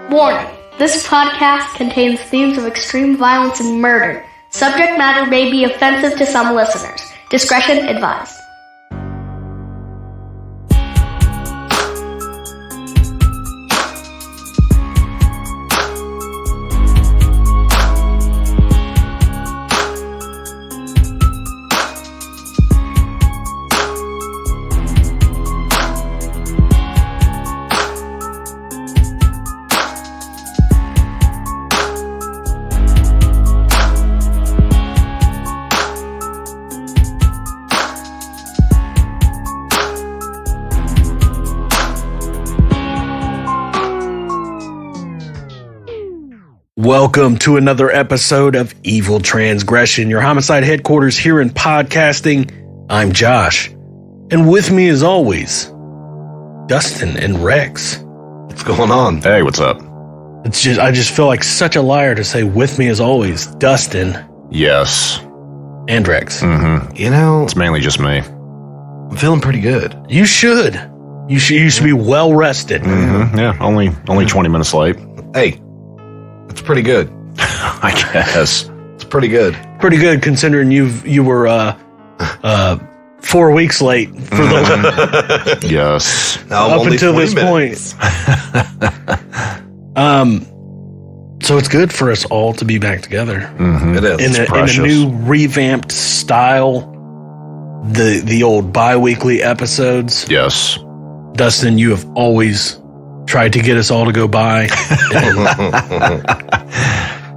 Warning, this podcast contains themes of extreme violence and murder. Subject matter may be offensive to some listeners. Discretion advised. Welcome to another episode of Evil Transgression, your homicide headquarters here in podcasting. I'm Josh, and with me as always, Dustin and Rex. What's going on? Hey, what's up? I just feel like such a liar to say with me as always, Dustin. Yes. And Rex. Mm-hmm. You know, It's mainly just me. I'm feeling pretty good. You should. You should be well rested. Mm-hmm. Yeah, only 20 minutes late. Hey, it's pretty good. I guess. It's pretty good. Pretty good considering you were 4 weeks late for the Yes. Now I'm up only until 20 this minutes. point. So it's good for us all to be back together Mm-hmm. It is. in a new revamped style. The old bi-weekly episodes. Yes. Dustin, you have always tried to get us all to go by,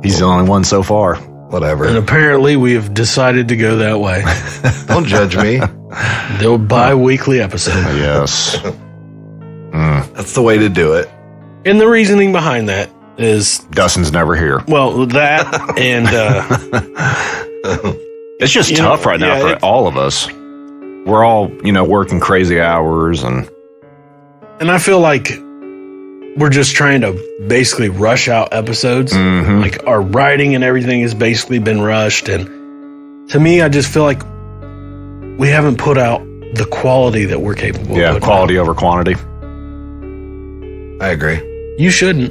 He's the only one so far. and Whatever. apparently we have decided to go that way. Don't judge me. The old bi-weekly episode. Yes. That's the way to do it. And the reasoning behind that is, Dustin's never here. well, that and It's just You tough know, right now yeah, for it- all of us. We're all, working crazy hours and I feel like we're just trying to basically rush out episodes. Mhm. Like our writing and everything has basically been rushed. And to me, I just feel like we haven't put out the quality that we're capable of. putting quality over quantity. I agree. out. You shouldn't.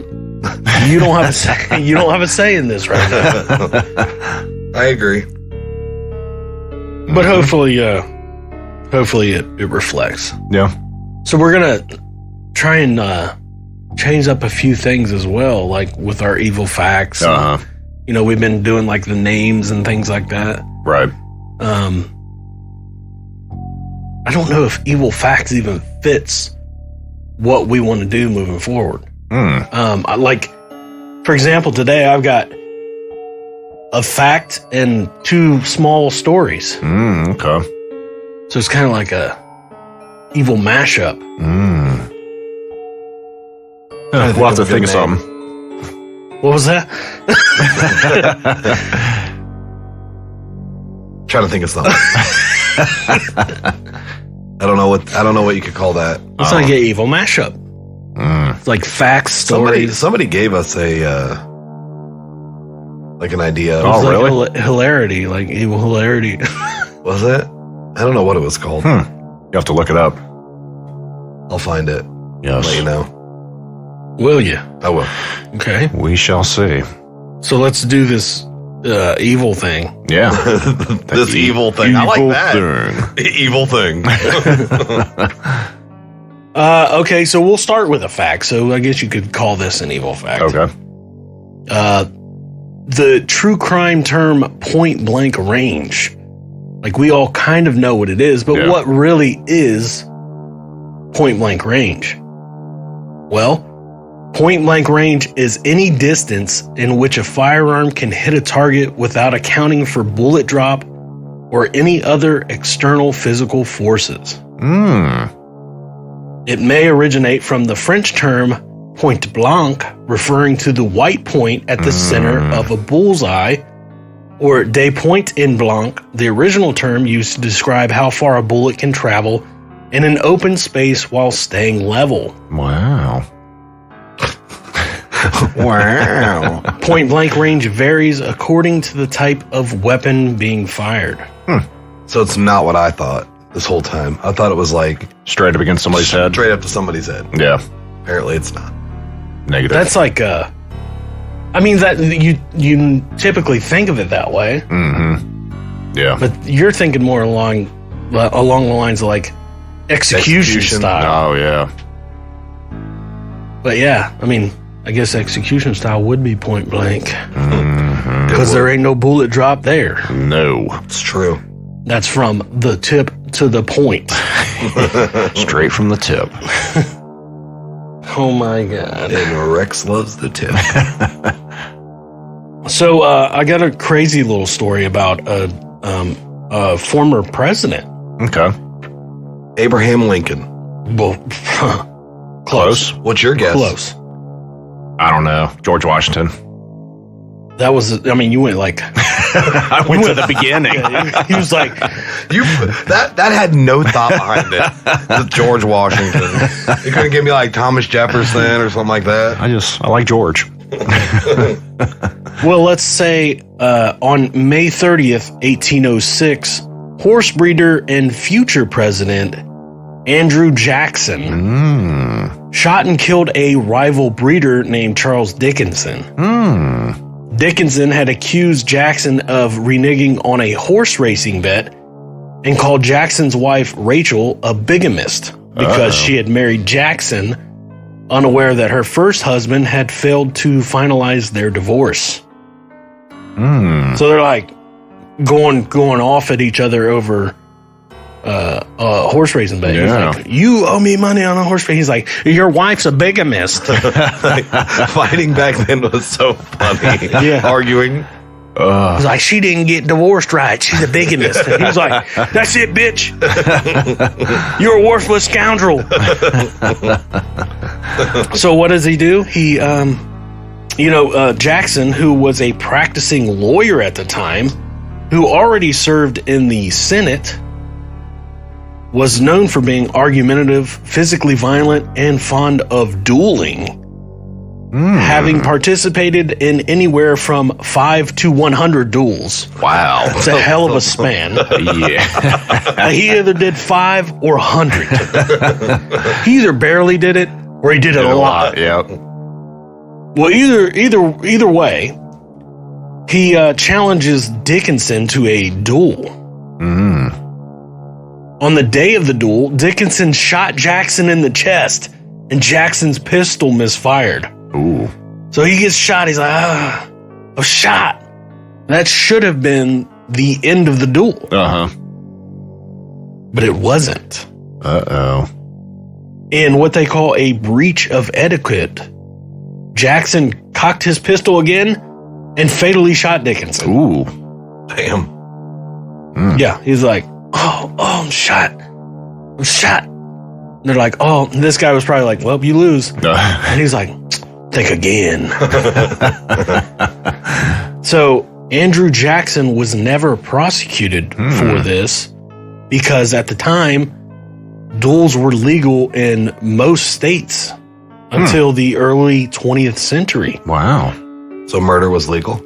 You don't have a say. You don't have a say in this right now. I agree. But hopefully it reflects. Yeah. So we're gonna try and change up a few things as well, like with our evil facts. Uh-huh. We've been doing like the names and things like that. Right. I don't know if evil facts even fits what we want to do moving forward. For example, today I've got a fact and two small stories. Okay. So it's kind of like a evil mashup. We'll have to think of something. What was that? Trying to think of something. I don't know what you could call that. It's like an evil mashup. It's like facts, stories. Somebody gave us a like an idea. It was Oh, like really? Hilarity, like evil hilarity. Was it? I don't know what it was called. You have to look it up. I'll find it. Yes. Let you know. Will you? I will. Okay. We shall see. So let's do this evil thing. Yeah. This evil thing. I like Evil that. thing. Evil thing. Okay, so we'll start with a fact. So I guess you could call this an evil fact. Okay. The true crime term point blank range. Like we all kind of know what it is, but Yeah. what really is point blank range? Well, point blank range is any distance in which a firearm can hit a target without accounting for bullet drop or any other external physical forces. It may originate from the French term point blanc, referring to the white point at the center of a bullseye, or des points en blanc, the original term used to describe how far a bullet can travel in an open space while staying level. Wow. Wow. Point blank range varies according to the type of weapon being fired. So it's not what I thought this whole time. I thought it was like Straight up against somebody's head. straight up to somebody's head. Yeah. Apparently it's not. Negative. That's like that you typically think of it that way, yeah. but you're thinking more along the lines of like execution style. Oh, yeah. But yeah, I mean, I guess execution style would be point blank because there ain't no bullet drop there. No. It's true. That's from the tip to the point. Straight from the tip. Oh my God. And Rex loves the tip. So I got a crazy little story about a former president. Okay. Abraham Lincoln. Well, close. What's your guess? Close. I don't know. George Washington. That was, I mean, you went like... I went to the beginning. He was like... That had no thought behind it. The George Washington. You couldn't give me like Thomas Jefferson or something like that. I like George. Well, let's say on May 30th, 1806, horse breeder and future president Andrew Jackson shot and killed a rival breeder named Charles Dickinson. Dickinson had accused Jackson of reneging on a horse racing bet and called Jackson's wife Rachel a bigamist because she had married Jackson unaware that her first husband had failed to finalize their divorce. So they're like going off at each other over a horse racing bet. Yeah. He's like, you owe me money on a horse race. He's like, your wife's a bigamist. Fighting back then was so funny. Yeah. Arguing. He's like, she didn't get divorced right. She's a bigamist. And he was like, that's it, bitch. You're a worthless scoundrel. So what does he do? He, Jackson, who was a practicing lawyer at the time, who already served in the Senate, was known for being argumentative, physically violent, and fond of dueling. Having participated in anywhere from 5 to 100 duels. Wow. It's a hell of a span. Yeah. He either did 5 or 100. He either barely did it or he did it a lot. Yeah. Well, either way, he challenges Dickinson to a duel. On the day of the duel, Dickinson shot Jackson in the chest, and Jackson's pistol misfired. Ooh. So he gets shot. He's like, I'm shot. That should have been the end of the duel. But it wasn't. In what they call a breach of etiquette, Jackson cocked his pistol again and fatally shot Dickinson. Ooh. Damn. Yeah, he's like, oh, I'm shot. I'm shot. And they're like, oh, and this guy was probably like, well, you lose. And he's like, think again. So Andrew Jackson was never prosecuted for this because at the time, duels were legal in most states until the early 20th century. Wow. So murder was legal?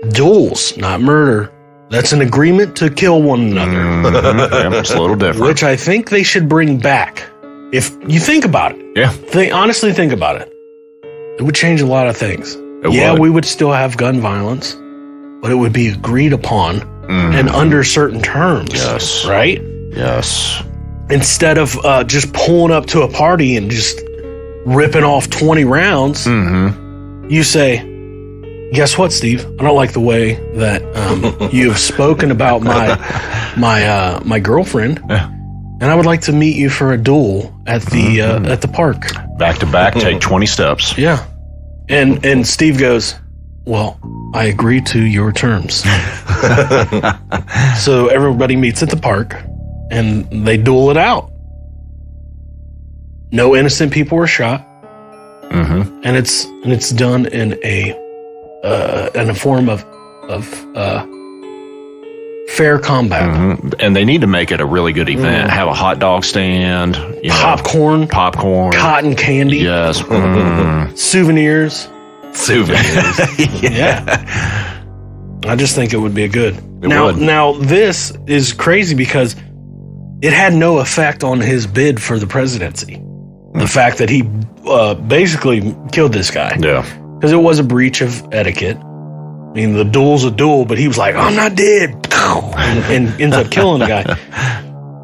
Duels, not murder. That's an agreement to kill one another. Yeah, it's a little different. Which I think they should bring back. If you think about it. Yeah. Honestly think about it. It would change a lot of things. Would. We would still have gun violence, but it would be agreed upon and under certain terms. Yes. Right? Yes. Instead of just pulling up to a party and just ripping off 20 rounds, you say, guess what, Steve? I don't like the way that you have spoken about my girlfriend, and I would like to meet you for a duel at the park. Back to back, take 20 steps. Yeah, and Steve goes, well, I agree to your terms. So everybody meets at the park, and they duel it out. No innocent people were shot, and it's done in a form of fair combat. And they need to make it a really good event. Have a hot dog stand, Popcorn, cotton candy, Yes. souvenirs. Yeah. I just think it would be good. It would. Now this is crazy because it had no effect on his bid for the presidency. the fact that he basically killed this guy. Yeah. Because it was a breach of etiquette. I mean, the duel's a duel, but he was like, I'm not dead. And ends up killing the guy.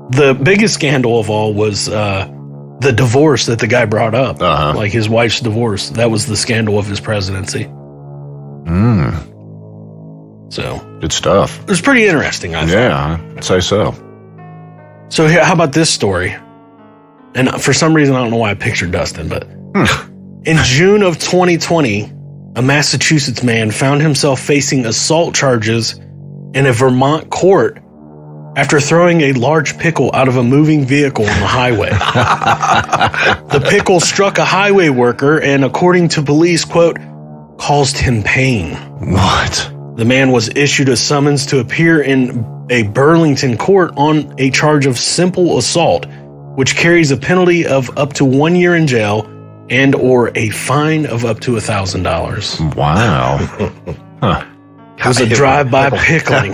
The biggest scandal of all was the divorce that the guy brought up. Like his wife's divorce. That was the scandal of his presidency. So. Good stuff. It was pretty interesting, I thought. Yeah, I'd say so. So how about this story? And for some reason, I don't know why I pictured Dustin, but in June of 2020, a Massachusetts man found himself facing assault charges in a Vermont court after throwing a large pickle out of a moving vehicle on the highway. The pickle struck a highway worker and, according to police, quote, caused him pain. What? The man was issued a summons to appear in a Burlington court on a charge of simple assault, which carries a penalty of up to 1 year in jail and or a fine of up to $1,000. Wow. Huh. It was a drive-by pickling.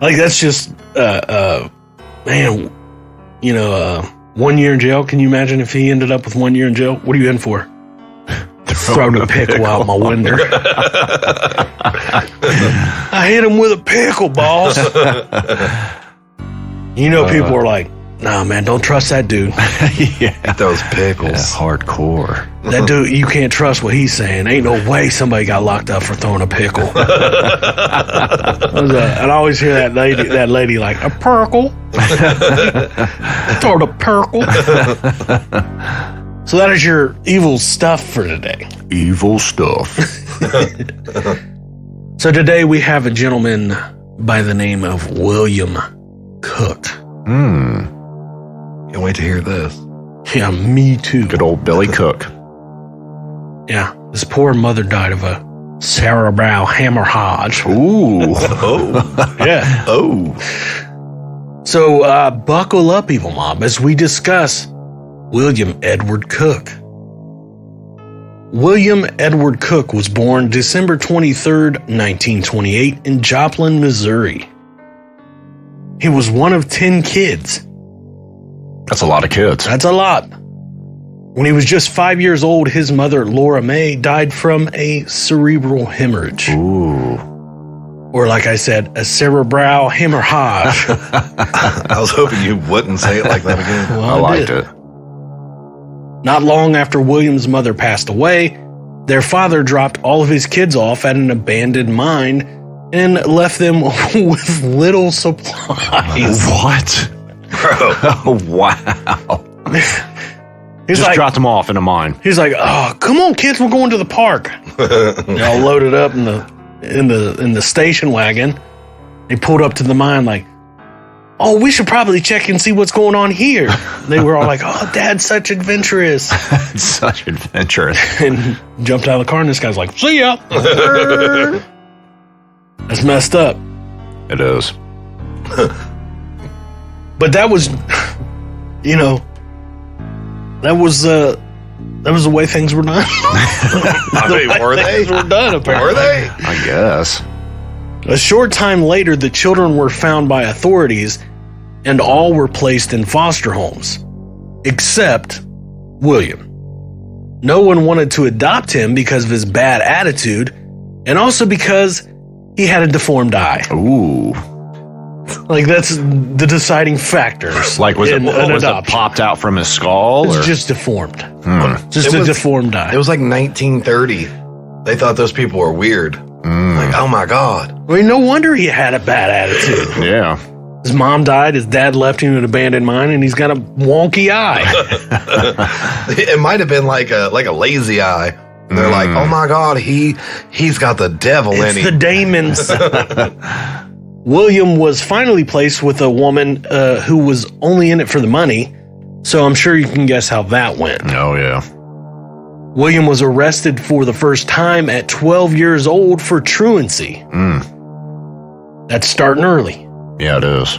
Like, that's just, man, 1 year in jail. Can you imagine if he ended up with 1 year in jail? What are you in for? Throwing a pickle out my window. I hit him with a pickle, boss. People are like, nah, man, don't trust that dude. Yeah. Those pickles. Yeah, hardcore. That dude, you can't trust what he's saying. Ain't no way somebody got locked up for throwing a pickle. And I always hear that lady like, a pickle? Throw a pickle? So that is your evil stuff for today. Evil stuff. So today we have a gentleman by the name of William Cook. Can't wait to hear this. Yeah, me too. Good old Billy Cook. Yeah, his poor mother died of a cerebral hemorrhage. Ooh. Oh. Yeah. Oh. So buckle up, Evil Mob, as we discuss William Edward Cook. William Edward Cook was born December 23rd, 1928 in Joplin, Missouri. He was one of 10 kids. That's a lot of kids. That's a lot. When he was just 5 years old, his mother, Laura May, died from a cerebral hemorrhage. Ooh. Or like I said, a cerebral hemorrhage. I was hoping you wouldn't say it like that again. Well, I liked did. it. Not long after William's mother passed away, their father dropped all of his kids off at an abandoned mine and left them with little supplies. What? Bro. Wow. He's Just like, dropped them off in a mine. he's like, oh, come on, kids, we're going to the park. They all loaded up in the station wagon. They pulled up to the mine like, oh, we should probably check and see what's going on here. They were all like, oh, Dad's such adventurous. Such adventurous. And jumped out of the car, and this guy's like, see ya. That's messed up. It is. But that was, that was the way things were done. I mean, were they? Things were done, apparently. Were they? I guess. A short time later, the children were found by authorities, and all were placed in foster homes, except William. No one wanted to adopt him because of his bad attitude, and also because he had a deformed eye. Ooh. Like, that's the deciding factors. Like, was it adoption. popped out from his skull? It's or? just deformed. Just It a was- deformed eye. It was like 1930. They thought those people were weird. Like, oh my God. I mean, no wonder he had a bad attitude. Yeah. His mom died, his dad left him in an abandoned mine, and he's got a wonky eye. It might have been like a lazy eye. And they're like, oh my God, he's got the devil in It's the him. Damons. William was finally placed with a woman who was only in it for the money, so I'm sure you can guess how that went. Oh, yeah. William was arrested for the first time at 12 years old for truancy. That's starting early. Yeah, it is.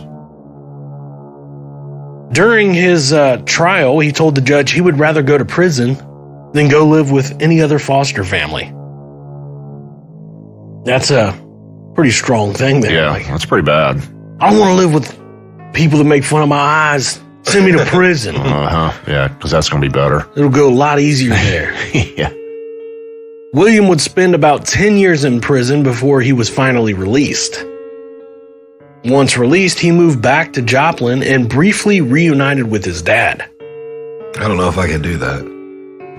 During his trial, he told the judge he would rather go to prison than go live with any other foster family. That's a pretty strong thing there. Yeah, Like, that's pretty bad. I don't want to live with people that make fun of my eyes. Send me to prison. Yeah, because that's going to be better. It'll go a lot easier there. Yeah. William would spend about 10 years in prison before he was finally released. Once released, he moved back to Joplin and briefly reunited with his dad. I don't know if I could do that.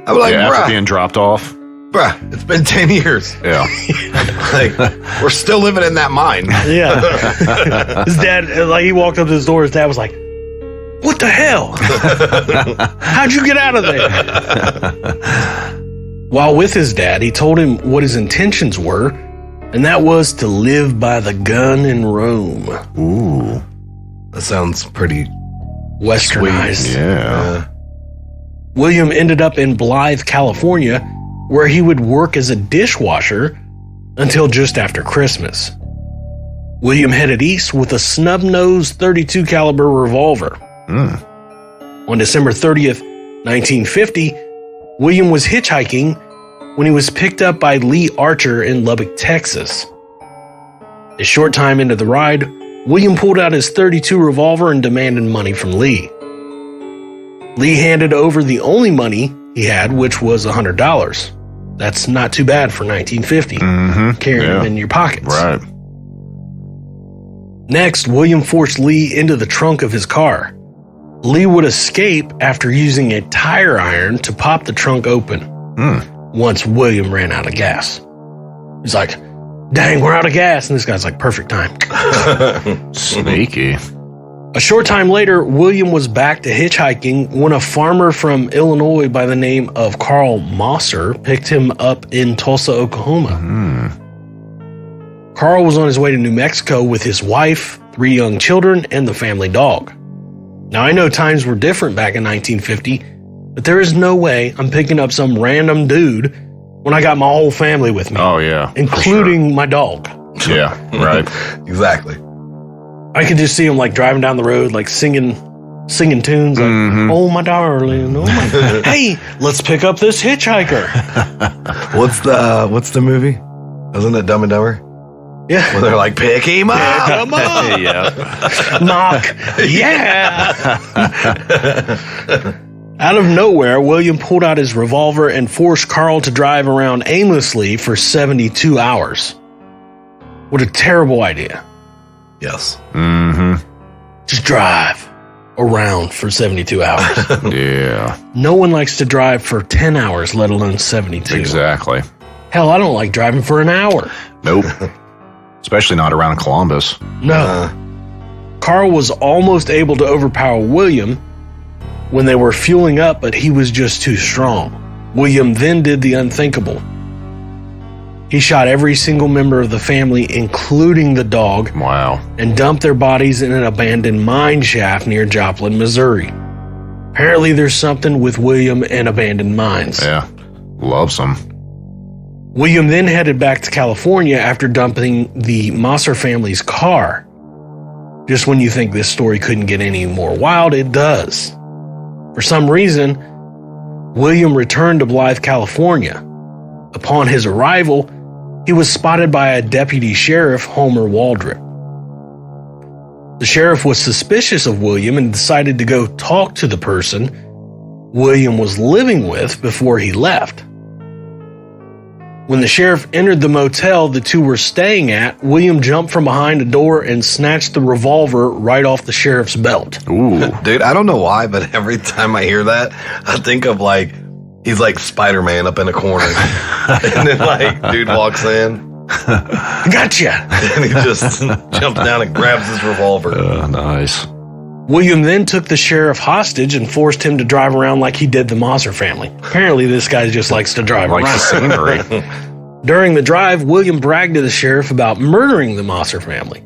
I was like, After being dropped off. bruh, it's been 10 years. Yeah. Like, we're still living in that mine. Yeah. His dad, like, he walked up to his door. His dad was like, "What the hell? How'd you get out of there?" While with his dad, he told him what his intentions were, and that was to live by the gun and roam. Ooh. That sounds pretty Westernized. sweet. Yeah. William ended up in Blythe, California, where he would work as a dishwasher until just after Christmas. William headed east with a snub-nosed .32 caliber revolver. On December 30th, 1950, William was hitchhiking when he was picked up by Lee Archer in Lubbock, Texas. A short time into the ride, William pulled out his .32 revolver and demanded money from Lee. Lee handed over the only money he had, which was $100. That's not too bad for 1950, carrying them in your pockets. Right. Next, William forced Lee into the trunk of his car. Lee would escape after using a tire iron to pop the trunk open once William ran out of gas. He's like, "Dang, we're out of gas." And this guy's like, "Perfect time." Sneaky. A short time later, William was back to hitchhiking when a farmer from Illinois by the name of Carl Mosser picked him up in Tulsa, Oklahoma. Carl was on his way to New Mexico with his wife, 3 young children, and the family dog. Now, I know times were different back in 1950, but there is no way I'm picking up some random dude when I got my whole family with me, Oh, yeah. including my dog. Yeah, right. Exactly. I could just see him like driving down the road, like singing tunes, like, "Oh my darling, oh my, hey, let's pick up this hitchhiker." What's the movie? Wasn't it Dumb and Dumber? Yeah, Where they're like, pick him up. come on, Yeah. knock, yeah. Out of nowhere, William pulled out his revolver and forced Carl to drive around aimlessly for 72 hours. What a terrible idea. Yes. Just drive around for 72 hours. Yeah. No one likes to drive for 10 hours, let alone 72. Exactly. Hell, I don't like driving for an hour. Nope. Especially not around Columbus. No. Carl was almost able to overpower William when they were fueling up, but he was just too strong. William then did the unthinkable. He shot every single member of the family, including the dog, Wow. and dumped their bodies in an abandoned mine shaft near Joplin, Missouri. Apparently, there's something with William and abandoned mines. Yeah. Loves them. William then headed back to California after dumping the Mosser family's car. Just when you think this story couldn't get any more wild, it does. For some reason, William returned to Blythe, California. Upon his arrival, he was spotted by a deputy sheriff, Homer Waldrop. The sheriff was suspicious of William and decided to go talk to the person William was living with before he left. When the sheriff entered the motel the two were staying at, William jumped from behind a door and snatched the revolver right off the sheriff's belt. Ooh. Dude, I don't know why, but every time I hear that, I think of like, he's like Spider-Man up in a corner. And then like, dude walks in. Gotcha! And he just jumps down and grabs his revolver. Nice. William then took the sheriff hostage and forced him to drive around like he did the Mosser family. Apparently, this guy just likes to drive Likes the around. scenery. During the drive, William bragged to the sheriff about murdering the Mosser family.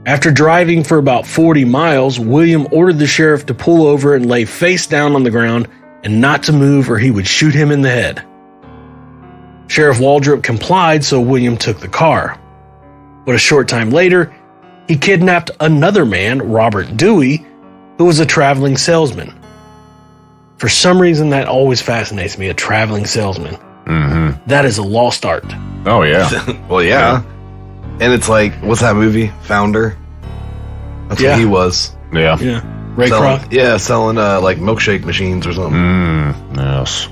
After driving for about 40 miles, William ordered the sheriff to pull over and lay face down on the ground and not to move or he would shoot him in the head. Sheriff Waldrop complied, so William took the car. But a short time later, he kidnapped another man, Robert Dewey, who was a traveling salesman. For some reason, that always fascinates me, a traveling salesman. That is a lost art. Oh, yeah. Well, yeah. And it's like, what's that movie? Founder? That's Yeah. what he was. Yeah. Yeah. Ray Kroc? Yeah, selling like milkshake machines or something. Yes.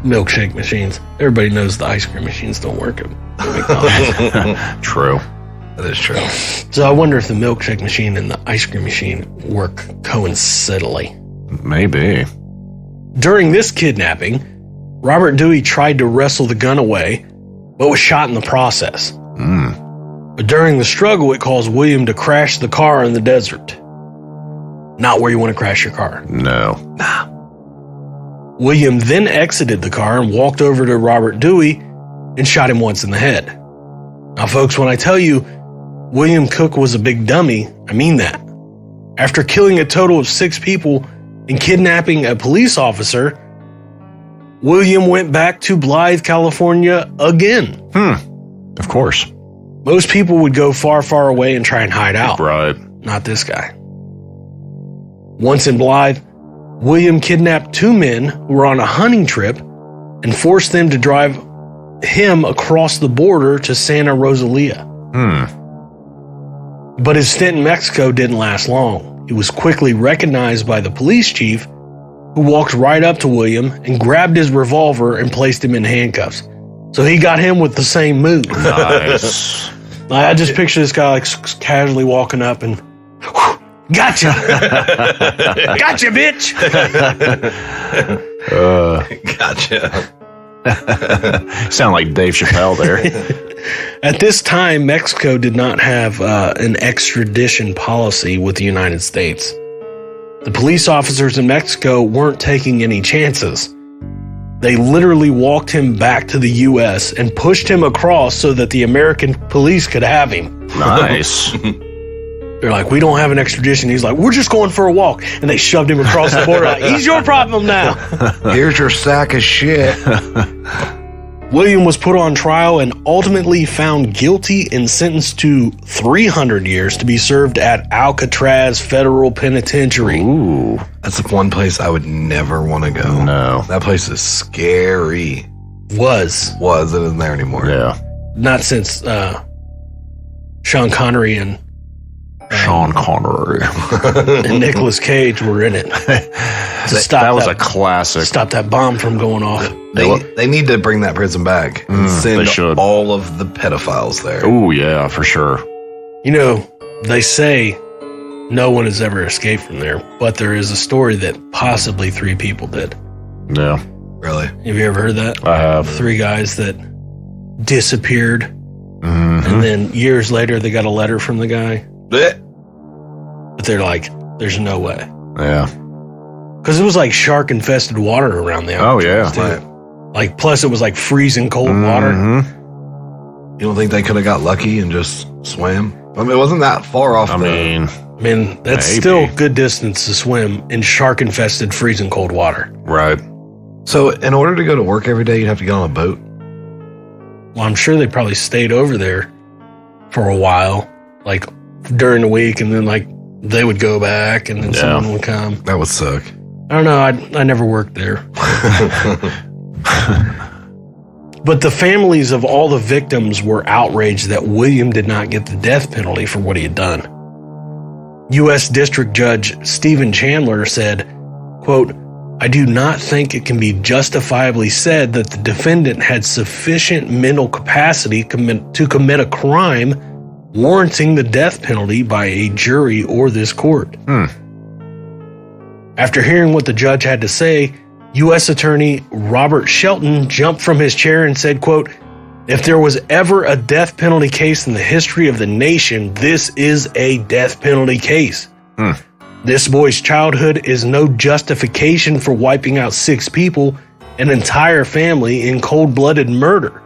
Milkshake machines. Everybody knows the ice cream machines don't work at McDonald's. True. That is true. So I wonder if the milkshake machine and the ice cream machine work coincidentally. Maybe. During this kidnapping, Robert Dewey tried to wrestle the gun away, but was shot in the process. But during the struggle, it caused William to crash the car in the desert. Not where you want to crash your car. No. William then exited the car and walked over to Robert Dewey and shot him once in the head. Now, folks, when I tell you William Cook was a big dummy, I mean that. After killing a total of 6 people and kidnapping a police officer, William went back to Blythe, California again. Of course. Most people would go far, far away and try and hide out. Right. Not this guy. Once in Blythe, William kidnapped 2 men who were on a hunting trip and forced them to drive him across the border to Santa Rosalia. But his stint in Mexico didn't last long. He was quickly recognized by the police chief, who walked right up to William and grabbed his revolver and placed him in handcuffs. So he got him with the same move. Nice. I just picture this guy like casually walking up and, gotcha, gotcha, bitch. Gotcha. Sound like Dave Chappelle there. At this time, Mexico did not have an extradition policy with the United States. The police officers in Mexico weren't taking any chances. They literally walked him back to the U.S. and pushed him across so that the American police could have him. Nice. They're like, we don't have an extradition. He's like, we're just going for a walk. And they shoved him across the border. Like, he's your problem now. Here's your sack of shit. William was put on trial and ultimately found guilty and sentenced to 300 years to be served at Alcatraz Federal Penitentiary. Ooh. That's the one place I would never want to go. No. That place is scary. Was. It isn't there anymore. Yeah. Not since Sean Connery and Sean Connery. and Nicolas Cage were in it. That was a classic. Stop that bomb from going off. They need to bring that prison back and they send should. all of the pedophiles there. Oh, yeah, for sure. You know, they say no one has ever escaped from there, but there is a story that possibly 3 people did. Yeah. Really? Have you ever heard that? I have. 3 guys that disappeared, and then years later they got a letter from the guy, Blech. but they're like, there's no way. Yeah. Because it was like shark-infested water around there. Oh, yeah. Right. Like, plus it was like freezing cold water. You don't think they could have got lucky and just swam? I mean, it wasn't that far off. I mean, That's Maybe. still good distance to swim in shark-infested freezing cold water. right. So in order to go to work every day, you'd have to get on a boat. Well, I'm sure they probably stayed over there for a while, like during the week, and then like they would go back and then someone would come. That would suck. I don't know. I never worked there. But the families of all the victims were outraged that William did not get the death penalty for what he had done. U.S. District Judge Stephen Chandler said, quote, I do not think it can be justifiably said that the defendant had sufficient mental capacity to commit a crime warranting the death penalty by a jury or this court. After hearing what the judge had to say, U.S. Attorney Robert Shelton jumped from his chair and said, quote, if there was ever a death penalty case in the history of the nation, this is a death penalty case. This boy's childhood is no justification for wiping out 6 people, an entire family, in cold-blooded murder.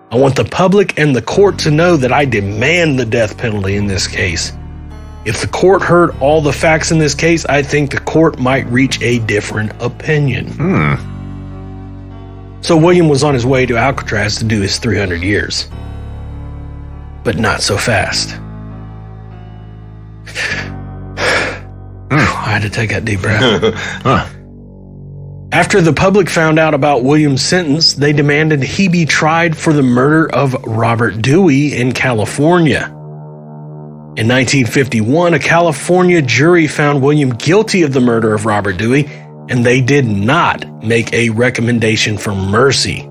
I want the public and the court to know that I demand the death penalty in this case. If the court heard all the facts in this case, I think the court might reach a different opinion. So William was on his way to Alcatraz to do his 300 years. But not so fast. I had to take that deep breath. After the public found out about William's sentence, they demanded he be tried for the murder of Robert Dewey in California. In 1951, a California jury found William guilty of the murder of Robert Dewey, and they did not make a recommendation for mercy,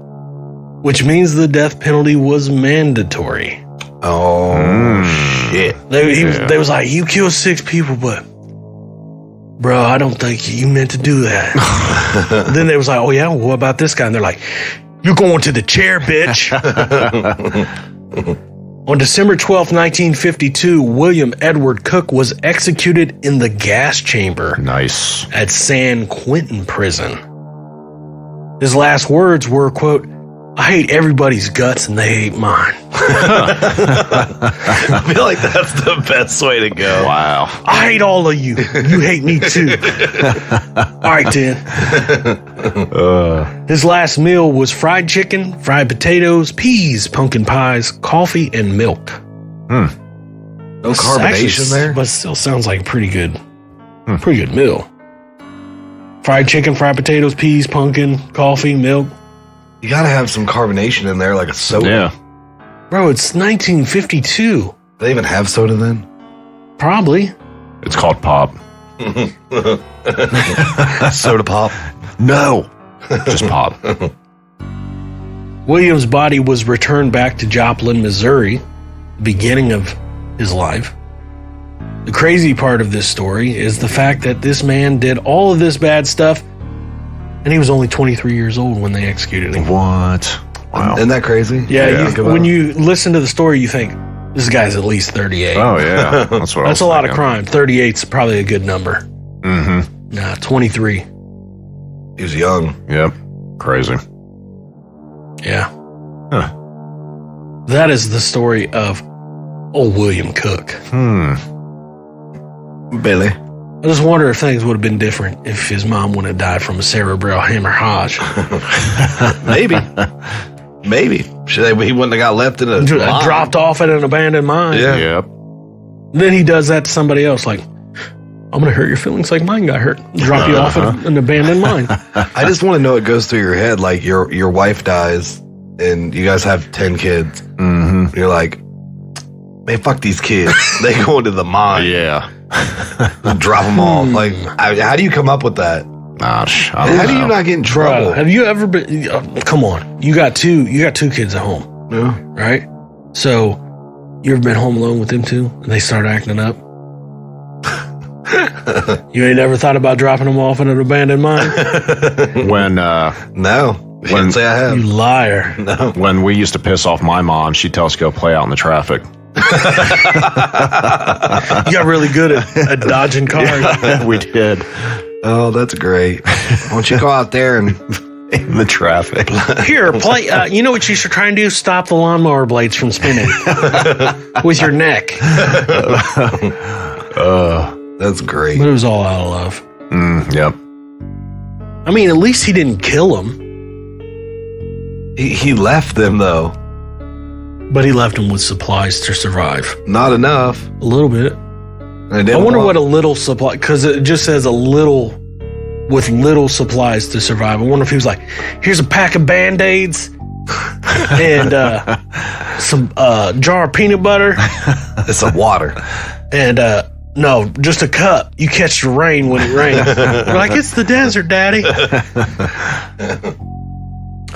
which means the death penalty was mandatory. Oh, shit. They was like, you killed 6 people, but bro, I don't think you meant to do that. Then they was like, oh yeah, well, what about this guy? And they're like, you're going to the chair, bitch. On December 12th, 1952, William Edward Cook was executed in the gas chamber Nice. at San Quentin Prison. His last words were, quote, I hate everybody's guts and they hate mine. I feel like that's the best way to go. Wow. I hate all of you. You hate me too. All right, then. His last meal was fried chicken, fried potatoes, peas, pumpkin pies, coffee, and milk. No carbonation Actually, there? but still sounds like a pretty good meal. Fried chicken, fried potatoes, peas, pumpkin, coffee, milk. You gotta have some carbonation in there, like a soda. Yeah. Bro, it's 1952. Do they even have soda then? Probably. It's called pop. Soda pop. No. Just pop. William's body was returned back to Joplin, Missouri, the beginning of his life. The crazy part of this story is the fact that this man did all of this bad stuff, and he was only 23 years old when they executed him. What? Wow. Isn't that crazy? Yeah, Think when about it. you listen to the story, you think, this guy's at least 38. Oh, yeah. That's what I That's was a lot of thinking. crime. 38's probably a good number. Mm-hmm. Nah, 23. He was young. Yep. Crazy. Yeah. Huh. That is the story of old William Cook. Billy. I just wonder if things would have been different if his mom would have died from a cerebral hemorrhage. Maybe. Maybe. He wouldn't have got left in a line. Dropped off at an abandoned mine. Yeah. Yep. Then he does that to somebody else, like, I'm going to hurt your feelings like mine got hurt. Drop you off at an abandoned mine. I just want to know what goes through your head. Like your wife dies and you guys have 10 kids. Mm-hmm. You're like, man, fuck these kids. They go into the mine. Yeah. Drop them off. Like, how do you come up with that? Gosh. I How don't do you know. not get in trouble? Bro, have you ever been, come on, you got two kids at home, Yeah. right? So you ever been home alone with them two and they start acting up? You ain't never thought about dropping them off at an abandoned mine? When No. You didn't say I have. You liar. No. when we used to piss off my mom, she'd tell us to go play out in the traffic. You got really good at dodging cars. We did. Oh, that's great. Why don't you go out there and In the traffic. Here, play. You know what you should try and do? Stop the lawnmower blades from spinning with your neck. that's great. But it was all out of love. Yep. I mean, at least he didn't kill him, He left them though. but he left him with supplies to survive. Not enough. A little bit. And they I didn't wonder want- what a little supply, because it just says a little, with little supplies to survive. I wonder if he was like, here's a pack of Band-Aids and some jar of peanut butter It's some water. and no, just a cup. You catch the rain when it rains. We're like, it's the desert, Daddy.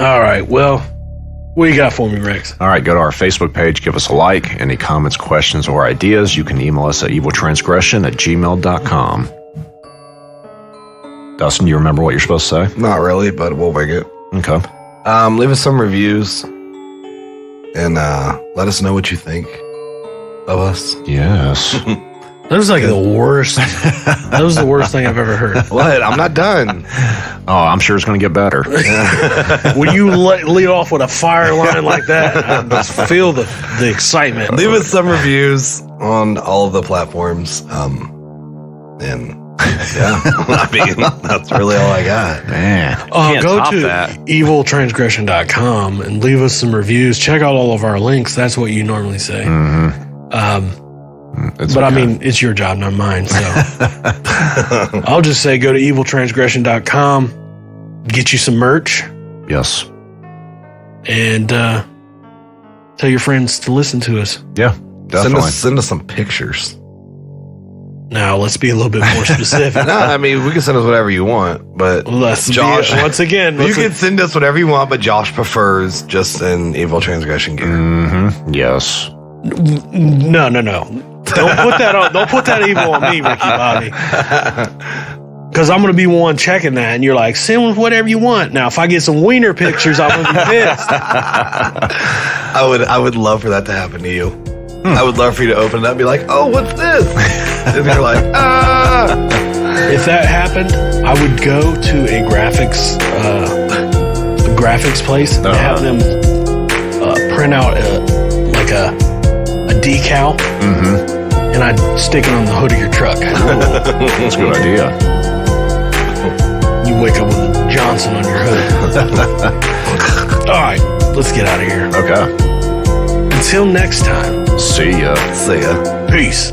All right, well, what you got for me, Rex? All right, go to our Facebook page, give us a like. Any comments, questions, or ideas, you can email us at eviltransgression@gmail.com. Dustin, you remember what you're supposed to say? Not really, but we'll make it. Okay. Leave us some reviews and let us know what you think of us. Yes. That was like the worst. That was the worst thing I've ever heard. What? I'm not done. Oh, I'm sure it's going to get better. When you lead off with a fire line like that, I just feel the excitement. Leave us some reviews on all of the platforms. And yeah, I mean, that's really all I got. Man. Can't Go top to that. eviltransgression.com and leave us some reviews. Check out all of our links. That's what you normally say. It's But I okay. mean, it's your job, not mine. So I'll just say go to eviltransgression.com, get you some merch, Yes. and tell your friends to listen to us. Yeah. definitely. Send us some pictures. Now, let's be a little bit more specific. No, I mean, we can send us whatever you want, but Let's Josh, once again. you can send us whatever you want, but Josh prefers just an Evil Transgression gear. Yes. No. Don't put that on. Don't put that evil on me, Ricky Bobby. Because I'm going to be one checking that, and you're like, send whatever you want. Now, if I get some wiener pictures, I'm going to be pissed. I would love for that to happen to you. I would love for you to open it up and be like, oh, what's this? And you're like, ah. If that happened, I would go to a graphics place and have them print out a decal, and I'd stick it on the hood of your truck. That's a good idea. You wake up with Johnson on your hood. All right, let's get out of here. Okay. Until next time. See ya. See ya. Peace.